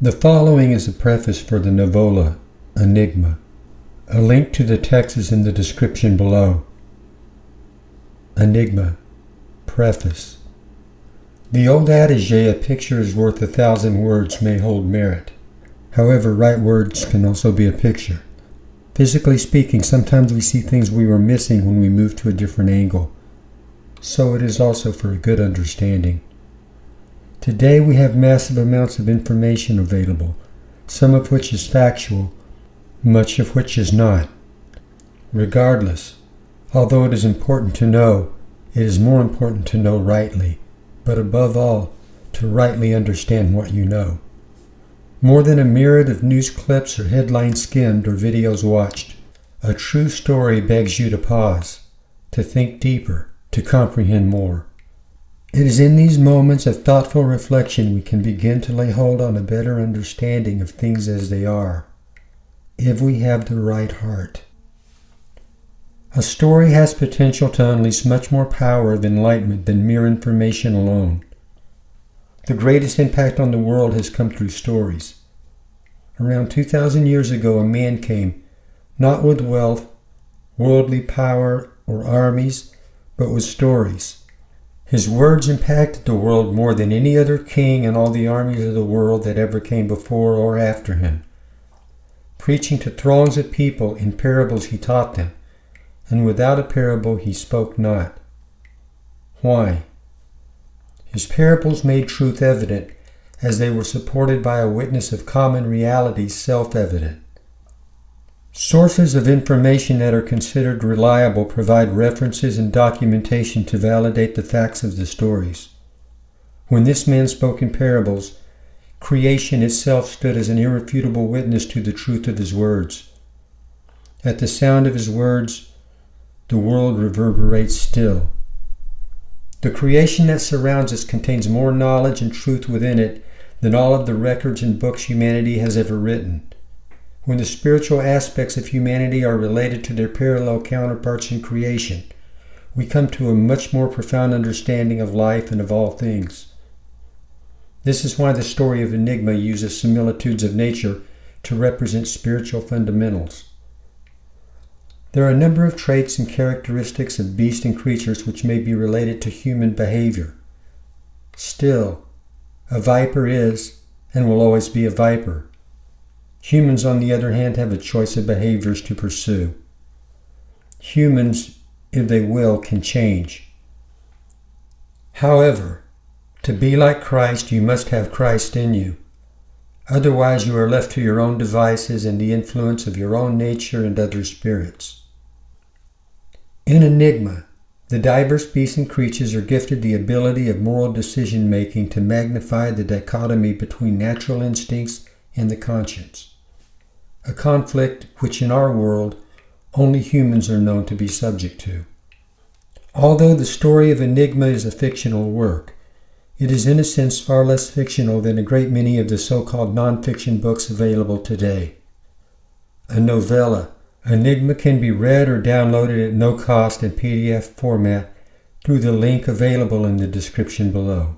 The following is a preface for the novella, 𝐼nigma. A link to the text is in the description below. 𝐼nigma. Preface. The old adage, "A picture is worth 1,000 words," may hold merit. However, right words can also be a picture. Physically speaking, sometimes we see things we were missing when we move to a different angle. So it is also for a good understanding. Today we have massive amounts of information available, some of which is factual, much of which is not. Regardless, although it is important to know, it is more important to know rightly, but above all, to rightly understand what you know. More than a myriad of news clips or headlines skimmed or videos watched, a true story begs you to pause, to think deeper, to comprehend more. It is in these moments of thoughtful reflection we can begin to lay hold on a better understanding of things as they are, if we have the right heart. A story has potential to unleash much more power of enlightenment than mere information alone. The greatest impact on the world has come through stories. Around 2,000 years ago, a man came, not with wealth, worldly power, or armies, but with stories. His words impacted the world more than any other king and all the armies of the world that ever came before or after him. Preaching to throngs of people, in parables he taught them, and without a parable he spoke not. Why? His parables made truth evident, as they were supported by a witness of common realities self-evident. Sources of information that are considered reliable provide references and documentation to validate the facts of the stories. When this man spoke in parables, creation itself stood as an irrefutable witness to the truth of his words. At the sound of his words, the world reverberates still. The creation that surrounds us contains more knowledge and truth within it than all of the records and books humanity has ever written. When the spiritual aspects of humanity are related to their parallel counterparts in creation, we come to a much more profound understanding of life and of all things. This is why the story of 𝐼nigma uses similitudes of nature to represent spiritual fundamentals. There are a number of traits and characteristics of beasts and creatures which may be related to human behavior. Still, a viper is and will always be a viper. Humans, on the other hand, have a choice of behaviors to pursue. Humans, if they will, can change. However, to be like Christ, you must have Christ in you. Otherwise, you are left to your own devices and the influence of your own nature and other spirits. In 𝐼nigma, the diverse beasts and creatures are gifted the ability of moral decision-making to magnify the dichotomy between natural instincts and the conscience. A conflict which in our world only humans are known to be subject to. Although the story of 𝐼nigma is a fictional work, it is in a sense far less fictional than a great many of the so-called non-fiction books available today. A novella, 𝐼nigma can be read or downloaded at no cost in PDF format through the link available in the description below.